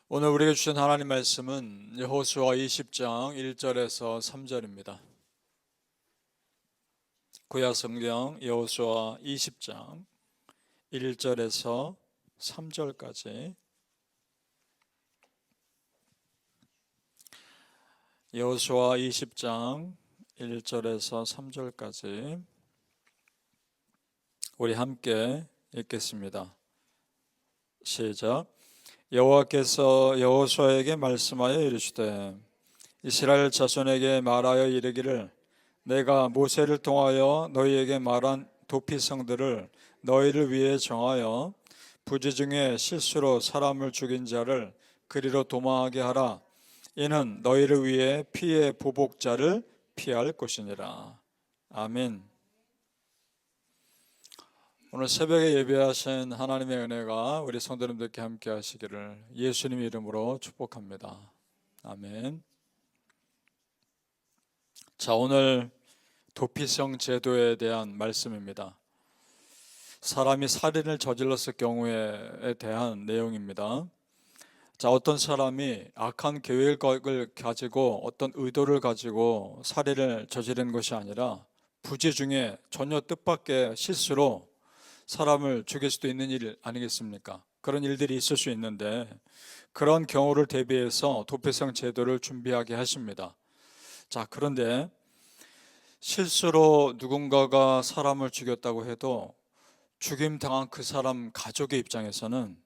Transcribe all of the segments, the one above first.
오늘 우리에게 주신 하나님 말씀은 여호수아 20장 1절에서 3절입니다. 구약 성경 여호수아 20장 1절에서 3절까지. 여호수아 20장 1절에서 3절까지 우리 함께 읽겠습니다. 시작. 여호와께서 여호수아에게 말씀하여 이르시되 이스라엘 자손에게 말하여 이르기를 내가 모세를 통하여 너희에게 말한 도피성들을 너희를 위해 정하여 부지 중에 실수로 사람을 죽인 자를 그리로 도망하게 하라. 이는 너희를 위해 피의 보복자를 피할 것이니라. 아멘. 오늘 새벽에 예배하신 하나님의 은혜가 우리 성도님들께 함께 하시기를 예수님 이름으로 축복합니다. 아멘. 자, 오늘 도피성 제도에 대한 말씀입니다. 사람이 살인을 저질렀을 경우에 대한 내용입니다. 자, 어떤 사람이 악한 계획을 가지고 어떤 의도를 가지고 살인을 저지른 것이 아니라 부지 중에 전혀 뜻밖의 실수로 사람을 죽일 수도 있는 일 아니겠습니까? 그런 일들이 있을 수 있는데 그런 경우를 대비해서 도피성 제도를 준비하게 하십니다. 자, 그런데 실수로 누군가가 사람을 죽였다고 해도 죽임당한 그 사람 가족의 입장에서는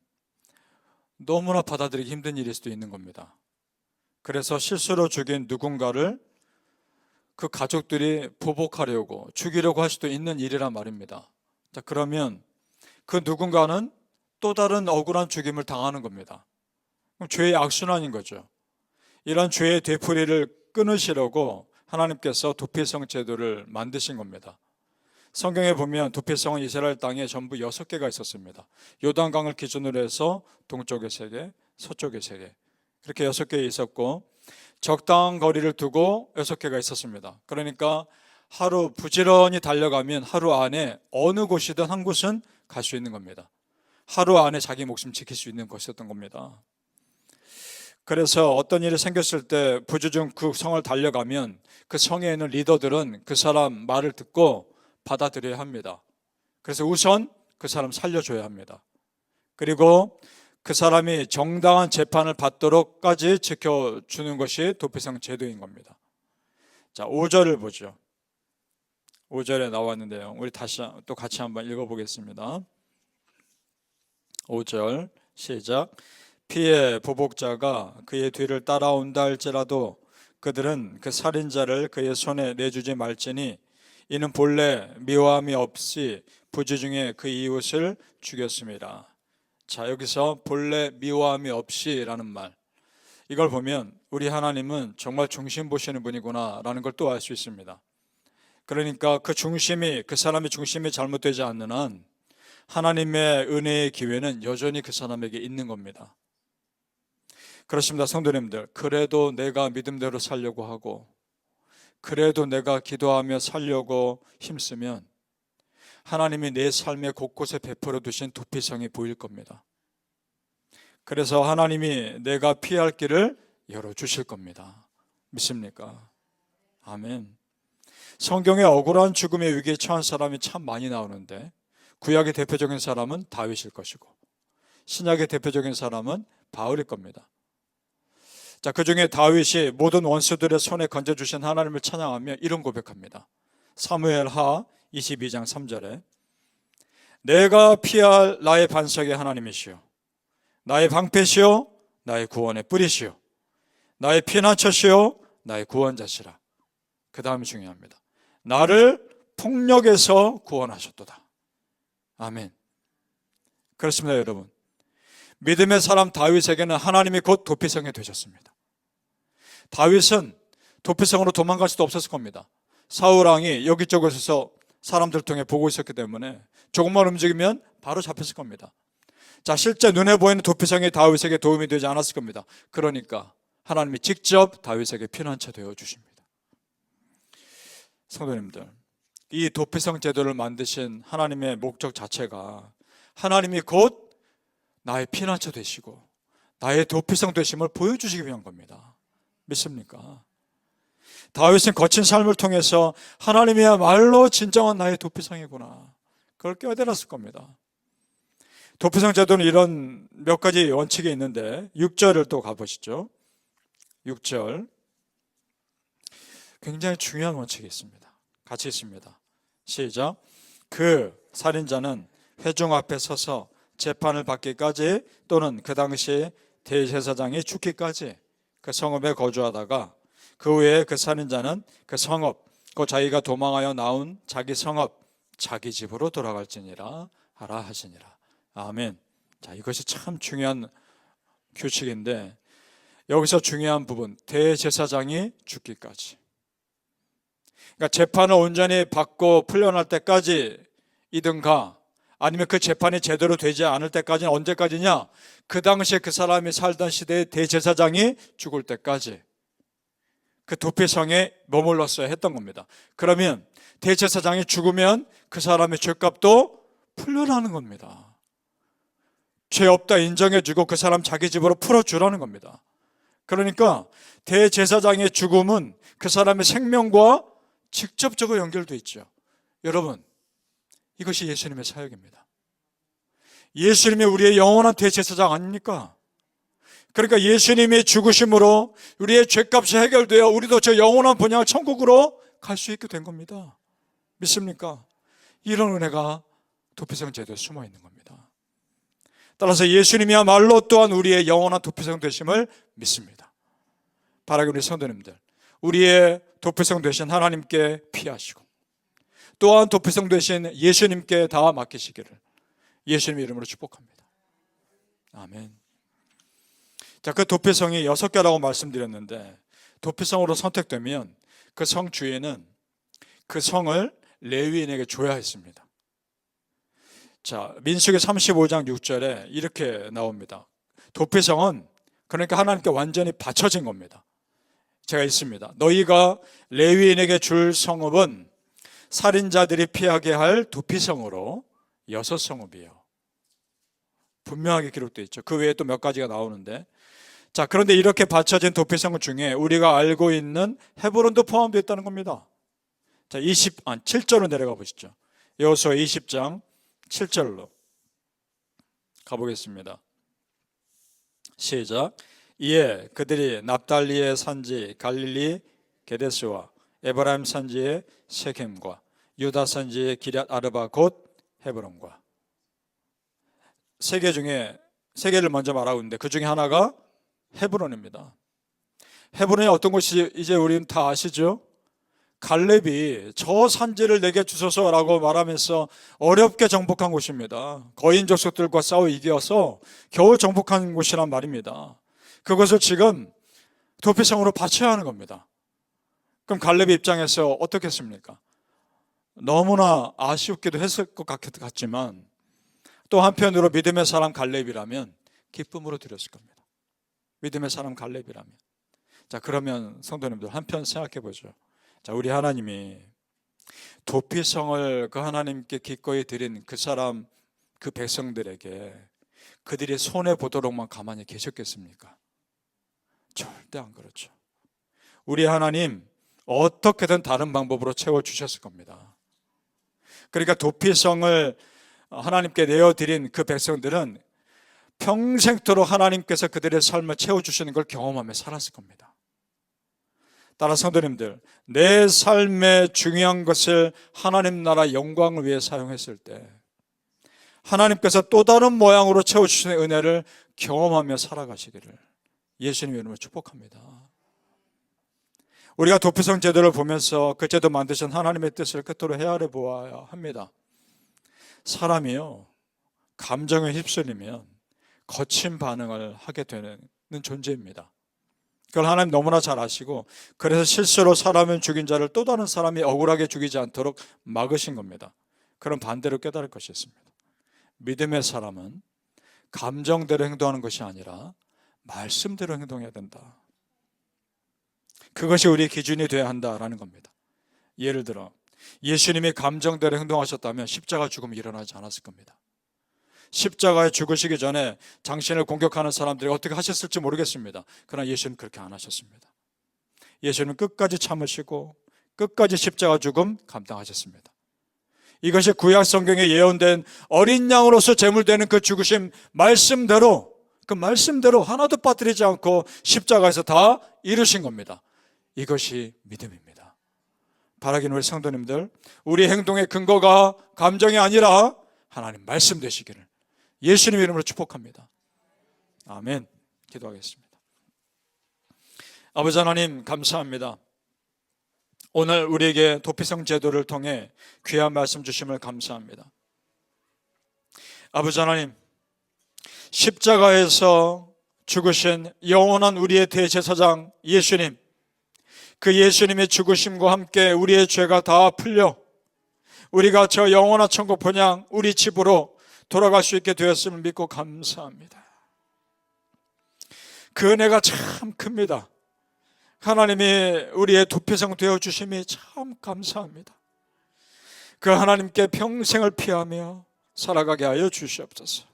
너무나 받아들이기 힘든 일일 수도 있는 겁니다. 그래서 실수로 죽인 누군가를 그 가족들이 보복하려고 죽이려고 할 수도 있는 일이란 말입니다. 자, 그러면 그 누군가는 또 다른 억울한 죽임을 당하는 겁니다. 그럼 죄의 악순환인 거죠. 이런 죄의 되풀이를 끊으시려고 하나님께서 도피성 제도를 만드신 겁니다. 성경에 보면 도피성은 이스라엘 땅에 전부 6개가 있었습니다. 요단강을 기준으로 해서 동쪽에 3개, 서쪽에 3개, 그렇게 6개 있었고 적당한 거리를 두고 6개가 있었습니다. 그러니까 하루 부지런히 달려가면 하루 안에 어느 곳이든 한 곳은 갈 수 있는 겁니다. 하루 안에 자기 목숨 지킬 수 있는 것이었던 겁니다. 그래서 어떤 일이 생겼을 때 부지중 그 성을 달려가면 그 성에 있는 리더들은 그 사람 말을 듣고 받아들여야 합니다. 그래서 우선 그 사람 살려줘야 합니다. 그리고 그 사람이 정당한 재판을 받도록까지 지켜주는 것이 도피성 제도인 겁니다. 자, 5절을 보죠. 5절에 나왔는데요. 우리 다시 또 같이 한번 읽어보겠습니다. 5절 시작. 피의 보복자가 그의 뒤를 따라온다 할지라도 그들은 그 살인자를 그의 손에 내주지 말지니 이는 본래 미워함이 없이 부지 중에 그 이웃을 죽였습니다. 자, 여기서 본래 미워함이 없이라는 말, 이걸 보면 우리 하나님은 정말 중심 보시는 분이구나 라는 걸 또 알 수 있습니다. 그러니까 그 사람의 중심이 잘못되지 않는 한 하나님의 은혜의 기회는 여전히 그 사람에게 있는 겁니다. 그렇습니다. 성도님들, 그래도 내가 믿음대로 살려고 하고 그래도 내가 기도하며 살려고 힘쓰면 하나님이 내 삶의 곳곳에 베풀어 두신 도피성이 보일 겁니다. 그래서 하나님이 내가 피할 길을 열어주실 겁니다. 믿습니까? 아멘. 성경에 억울한 죽음의 위기에 처한 사람이 참 많이 나오는데 구약의 대표적인 사람은 다윗일 것이고 신약의 대표적인 사람은 바울일 겁니다. 자, 그 중에 다윗이 모든 원수들의 손에 건져주신 하나님을 찬양하며 이런 고백합니다. 사무엘하 22장 3절에 내가 피할 나의 반석의 하나님이시오 나의 방패시오 나의 구원의 뿌리시오 나의 피난처시오 나의 구원자시라. 그 다음이 중요합니다. 나를 폭력에서 구원하셨도다. 아멘. 그렇습니다, 여러분. 믿음의 사람 다윗에게는 하나님이 곧 도피성이 되셨습니다. 다윗은 도피성으로 도망갈 수도 없었을 겁니다. 사울 왕이 여기저기서 사람들 통해 보고 있었기 때문에 조금만 움직이면 바로 잡혔을 겁니다. 자, 실제 눈에 보이는 도피성이 다윗에게 도움이 되지 않았을 겁니다. 그러니까 하나님이 직접 다윗에게 피난처 되어 주십니다. 성도님들, 이 도피성 제도를 만드신 하나님의 목적 자체가 하나님이 곧 나의 피난처 되시고 나의 도피성 되심을 보여주시기 위한 겁니다. 믿습니까? 다윗은 거친 삶을 통해서 하나님이야말로 진정한 나의 도피성이구나, 그걸 깨달았을 겁니다. 도피성 제도는 이런 몇 가지 원칙이 있는데 6절을 또 가보시죠. 6절 굉장히 중요한 원칙이 있습니다. 같이 있습니다. 시작. 그 살인자는 회중 앞에 서서 재판을 받기까지 또는 그 당시 대제사장이 죽기까지 그 성읍에 거주하다가 그 후에 그 살인자는 그 성읍, 그 자기가 도망하여 나온 자기 성읍, 자기 집으로 돌아갈지니라 하라 하시니라. 아멘. 자, 이것이 참 중요한 규칙인데 여기서 중요한 부분, 대제사장이 죽기까지. 그러니까 재판을 온전히 받고 풀려날 때까지이든가 아니면 그 재판이 제대로 되지 않을 때까지는 언제까지냐? 그 당시에 그 사람이 살던 시대의 대제사장이 죽을 때까지 그 도피성에 머물렀어야 했던 겁니다. 그러면 대제사장이 죽으면 그 사람의 죄값도 풀려나는 겁니다. 죄 없다 인정해주고 그 사람 자기 집으로 풀어주라는 겁니다. 그러니까 대제사장의 죽음은 그 사람의 생명과 직접적으로 연결되어 있죠. 여러분, 이것이 예수님의 사역입니다. 예수님이 우리의 영원한 대제사장 아닙니까? 그러니까 예수님이 죽으심으로 우리의 죄값이 해결되어 우리도 저 영원한 분양 천국으로 갈 수 있게 된 겁니다. 믿습니까? 이런 은혜가 도피성 제도에 숨어 있는 겁니다. 따라서 예수님이야말로 또한 우리의 영원한 도피성 되심을 믿습니다. 바라기 우리 성도님들, 우리의 도피성 되신 하나님께 피하시고 또한 도피성 되신 예수님께 다 맡기시기를 예수님의 이름으로 축복합니다. 아멘. 자, 그 도피성이 6개라고 말씀드렸는데 도피성으로 선택되면 그 성 주인은 그 성을 레위인에게 줘야 했습니다. 자, 민수기 35장 6절에 이렇게 나옵니다. 도피성은 그러니까 하나님께 완전히 바쳐진 겁니다. 제가 있습니다. 너희가 레위인에게 줄 성읍은 살인자들이 피하게 할 도피성으로 6성읍이에요. 분명하게 기록되어 있죠. 그 외에 또 몇 가지가 나오는데, 자, 그런데 이렇게 바쳐진 도피성 중에 우리가 알고 있는 헤브론도 포함되어 있다는 겁니다. 자, 7절로 내려가 보시죠. 여호수아 20장 7절로 가보겠습니다. 시작. 이에 그들이 납달리의 산지 갈릴리 게데스와 에브라임 산지의 세겜과 유다 산지의 기럇 아르바 곧 헤브론과, 세 개 중에 세 개를 먼저 말하고 있는데 그 중에 하나가 헤브론입니다. 헤브론이 어떤 곳이 이제 우리는 다 아시죠? 갈렙이 저 산지를 내게 주소서라고 말하면서 어렵게 정복한 곳입니다. 거인 족속들과 싸워 이겨서 겨우 정복한 곳이란 말입니다. 그것을 지금 도피성으로 바쳐야 하는 겁니다. 그럼 갈렙의 입장에서 어떻겠습니까? 너무나 아쉽기도 했을 것 같지만 또 한편으로 믿음의 사람 갈렙이라면 기쁨으로 드렸을 겁니다. 믿음의 사람 갈렙이라면. 자, 그러면 성도님들 한편 생각해 보죠. 자, 우리 하나님이 도피성을 그 하나님께 기꺼이 드린 그 사람, 그 백성들에게 그들이 손해 보도록만 가만히 계셨겠습니까? 절대 안 그렇죠. 우리 하나님 어떻게든 다른 방법으로 채워주셨을 겁니다. 그러니까 도피성을 하나님께 내어드린 그 백성들은 평생토록 하나님께서 그들의 삶을 채워주시는 걸 경험하며 살았을 겁니다. 따라 성도님들, 내 삶의 중요한 것을 하나님 나라 영광을 위해 사용했을 때 하나님께서 또 다른 모양으로 채워주시는 은혜를 경험하며 살아가시기를 예수님의 이름으로 축복합니다. 우리가 도피성 제도를 보면서 그 제도 만드신 하나님의 뜻을 끝으로 헤아려 보아야 합니다. 사람이요, 감정에 휩쓸리면 거친 반응을 하게 되는 존재입니다. 그걸 하나님 너무나 잘 아시고 그래서 실수로 사람을 죽인 자를 또 다른 사람이 억울하게 죽이지 않도록 막으신 겁니다. 그럼 반대로 깨달을 것이 있습니다. 믿음의 사람은 감정대로 행동하는 것이 아니라 말씀대로 행동해야 된다. 그것이 우리의 기준이 되어야 한다라는 겁니다. 예를 들어 예수님이 감정대로 행동하셨다면 십자가 죽음이 일어나지 않았을 겁니다. 십자가에 죽으시기 전에 당신을 공격하는 사람들이 어떻게 하셨을지 모르겠습니다. 그러나 예수는 그렇게 안 하셨습니다. 예수는 끝까지 참으시고 끝까지 십자가 죽음 감당하셨습니다. 이것이 구약 성경에 예언된 어린 양으로서 제물되는 그 죽으심 말씀대로, 그 말씀대로 하나도 빠뜨리지 않고 십자가에서 다 이루신 겁니다. 이것이 믿음입니다. 바라기는 우리 성도님들, 우리 행동의 근거가 감정이 아니라 하나님 말씀 되시기를 예수님 이름으로 축복합니다. 아멘. 기도하겠습니다. 아버지 하나님 감사합니다. 오늘 우리에게 도피성 제도를 통해 귀한 말씀 주심을 감사합니다. 아버지 하나님, 십자가에서 죽으신 영원한 우리의 대제사장 예수님, 그 예수님의 죽으심과 함께 우리의 죄가 다 풀려 우리가 저 영원한 천국 본향 우리 집으로 돌아갈 수 있게 되었음을 믿고 감사합니다. 그 은혜가 참 큽니다. 하나님이 우리의 도피성 되어주심이 참 감사합니다. 그 하나님께 평생을 피하며 살아가게 하여 주시옵소서.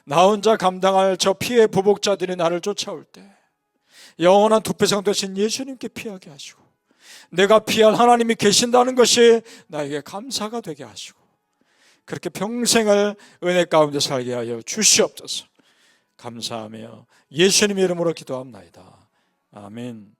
나 혼자 감당할 저 피해 보복자들이 나를 쫓아올 때 영원한 도피성 되신 예수님께 피하게 하시고, 내가 피할 하나님이 계신다는 것이 나에게 감사가 되게 하시고, 그렇게 평생을 은혜 가운데 살게 하여 주시옵소서. 감사하며 예수님의 이름으로 기도합나이다. 아멘.